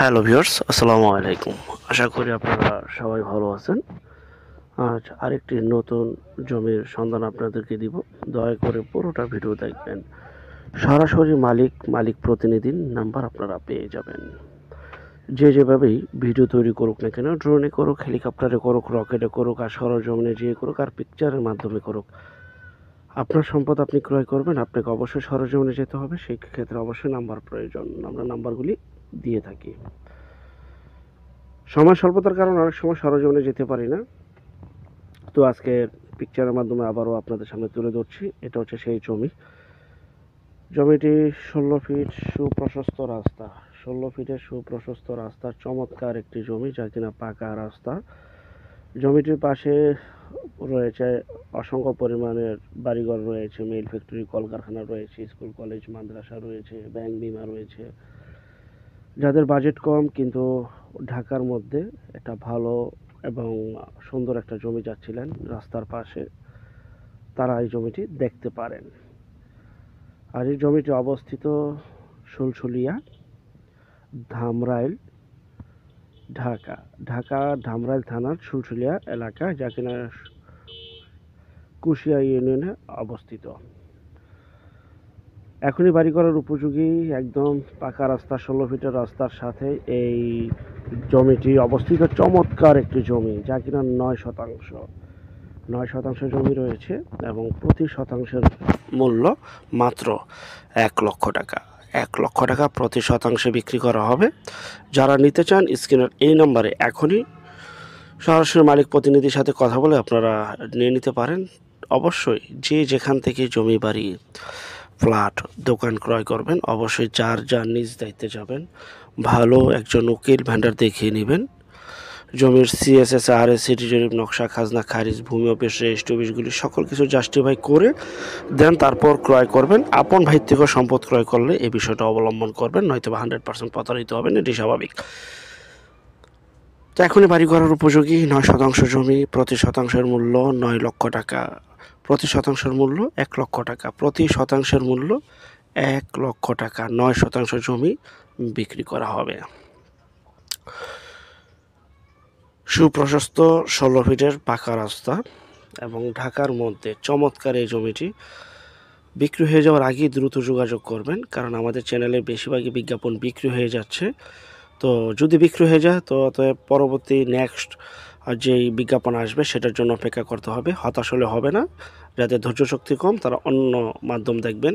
Hello viewers, আসসালামু আলাইকুম। আশা করি আপনারা সবাই ভালো আছেন। আজ আরেকটি নতুন জমির সন্ধান আপনাদেরকে দিব। দয়া করে পুরোটা ভিডিও দেখবেন। সরাসরি মালিক প্রতিনিধির নাম্বার আপনারা পেয়ে যাবেন। যে যেভাবেই ভিডিও তৈরি করুক না কেন, ড্রোনে করুক, হেলিকপ্টারে করুক, রকেটে করুক, আর সরজমিনে যেয়ে করুক, আর পিকচারের মাধ্যমে করুক, আপনার সম্পদ আপনি ক্রয় করবেন, আপনাকে অবশ্যই সরজমিনে যেতে হবে। সেই ক্ষেত্রে অবশ্যই নাম্বার প্রয়োজন। আমরা নাম্বারগুলি দিয়ে থাকি। সময় স্বল্পতার কারণে অনেক সময় সরজমিনে যেতে পারি না, তো আজকে পিকচারের মাধ্যমে আবারও আপনাদের সামনে তুলে ধরছি। এটা হচ্ছে সেই জমিটি 16 ফিট সুপ্রশস্ত রাস্তা, 16 ফিটের সুপ্রশস্ত রাস্তার চমৎকার একটি জমি, যা কিনা পাকা রাস্তা। জমিটির পাশে রয়েছে অসংখ্য পরিমাণের বাড়িঘর রয়েছে, মিল ফ্যাক্টরি, কলকারখানা রয়েছে, স্কুল কলেজ মাদ্রাসা রয়েছে, ব্যাংক বিমা রয়েছে। যাদের বাজেট কম কিন্তু ঢাকার মধ্যে একটা ভালো এবং সুন্দর একটা জমি যাচ্ছিলেন রাস্তার পাশে, তারা এই জমিটি দেখতে পারেন। আর এই জমিটি অবস্থিত সুলসুলিয়া, ধামরাইল, ঢাকা ধামরাইল থানার সুলসুলিয়া এলাকা, যা কিনা কুশিয়া ইউনিয়নে অবস্থিত। এখনই বাড়ি করার উপযোগী, একদম পাকা রাস্তা, 16 ফিটের রাস্তার সাথে এই জমিটি অবস্থিত। চমৎকার একটি জমি, যা কিনা 9 শতাংশ জমি রয়েছে এবং প্রতি শতাংশের মূল্য মাত্র 1,00,000 টাকা। 1,00,000 টাকা প্রতি শতাংশে বিক্রি করা হবে। যারা নিতে চান স্ক্রিনের এই নম্বরে এখনই সরাসরি মালিক প্রতিনিধির সাথে কথা বলে আপনারা নিয়ে নিতে পারেন। অবশ্যই যে যেখান থেকে জমি বাড়ি ফ্ল্যাট দোকান ক্রয় করবেন, অবশ্যই যার নিজ দায়িত্বে যাবেন, ভালো একজন উকিল ভেন্ডার দেখিয়ে নেবেন। জমির সিএসএস, আরএস, সিটি জরিপ, নকশা, খাজনা খারিজ, ভূমি অফিস, রেজিস্ট্রি অফিসগুলি সকল কিছু জাস্টিফাই করে দেন, তারপর ক্রয় করবেন। আপন ভাই থেকে সম্পদ ক্রয় করলে এই বিষয়টা অবলম্বন করবেন, নয়তো 100% প্রতারিত হবেন, এটি স্বাভাবিক। তো এখনই বাড়ি করার উপযোগী 9 শতাংশ জমি, প্রতি শতাংশের মূল্য 9,00,000 টাকা, প্রতি শতাংশের মূল্য 1,00,000 টাকা, প্রতি শতাংশের মূল্য 1,00,000 টাকা। 9 শতাংশ জমি বিক্রি করা হবে। সুপ্রশস্ত 16 ফিটের পাকা রাস্তা এবং ঢাকার মধ্যে চমৎকার এই জমিটি বিক্রি হয়ে যাওয়ার আগেই দ্রুত যোগাযোগ করবেন, কারণ আমাদের চ্যানেলে বেশিরভাগই বিজ্ঞাপন বিক্রি হয়ে যাচ্ছে। তো যদি বিক্রি হয়ে যায় তো পরবর্তী নেক্সট যেই বিজ্ঞাপন আসবে সেটার জন্য অপেক্ষা করতে হবে। হতাশ হলে হবে না। যাদের ধৈর্য শক্তি কম তারা অন্য মাধ্যম দেখবেন।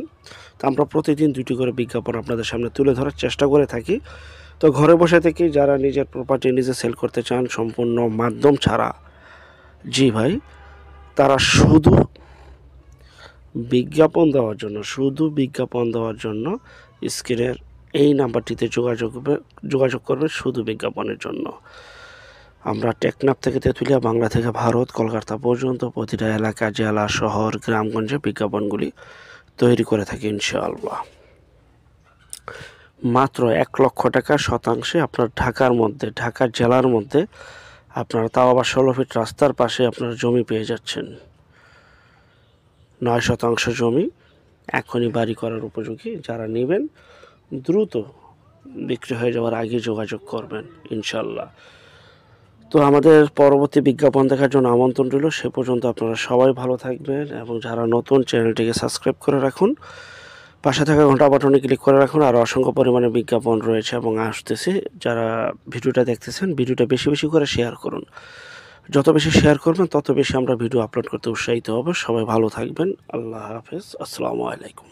তো আমরা প্রতিদিন 2টি করে বিজ্ঞাপন আপনাদের সামনে তুলে ধরার চেষ্টা করে থাকি। তো ঘরে বসে থেকে যারা নিজের প্রপার্টি নিজে সেল করতে চান সম্পূর্ণ মাধ্যম ছাড়া, জি ভাই, তারা শুধু বিজ্ঞাপন দেওয়ার জন্য স্ক্রিনের এই নাম্বারটিতে যোগাযোগ করবেন শুধু বিজ্ঞাপনের জন্য। আমরা টেকনাফ থেকে তেঁতুলিয়া, বাংলা থেকে ভারত, কলকাতা পর্যন্ত প্রতিটা এলাকা, জেলা, শহর, গ্রামগঞ্জে বিজ্ঞাপনগুলি তৈরি করে থাকি ইনশাআল্লাহ। মাত্র 1,00,000 টাকা শতাংশে আপনার ঢাকা জেলার মধ্যে আপনারা, তাও আবার 16 ফিট রাস্তার পাশে আপনার জমি পেয়ে যাচ্ছেন। 9 শতাংশ জমি এখনই বাড়ি করার উপযোগী। যারা নেবেন দ্রুত বিক্রি হয়ে যাওয়ার আগে যোগাযোগ করবেন ইনশাল্লাহ। তো আমাদের পরবর্তী বিজ্ঞাপন দেখার জন্য আমন্ত্রণ রইল। সে পর্যন্ত আপনারা সবাই ভালো থাকবেন এবং যারা নতুন চ্যানেলটিকে সাবস্ক্রাইব করে রাখুন, পাশে থাকা ঘন্টা বাটনে ক্লিক করে রাখুন। আর অসংখ্য পরিমাণে বিজ্ঞাপন রয়েছে এবং আসতেছে। যারা ভিডিওটা দেখতেছেন ভিডিওটা বেশি বেশি করে শেয়ার করুন। যত বেশি শেয়ার করবেন তত বেশি আমরা ভিডিও আপলোড করতে উৎসাহিত হব। সবাই ভালো থাকবেন। আল্লাহ হাফেজ, আসসালামু আলাইকুম।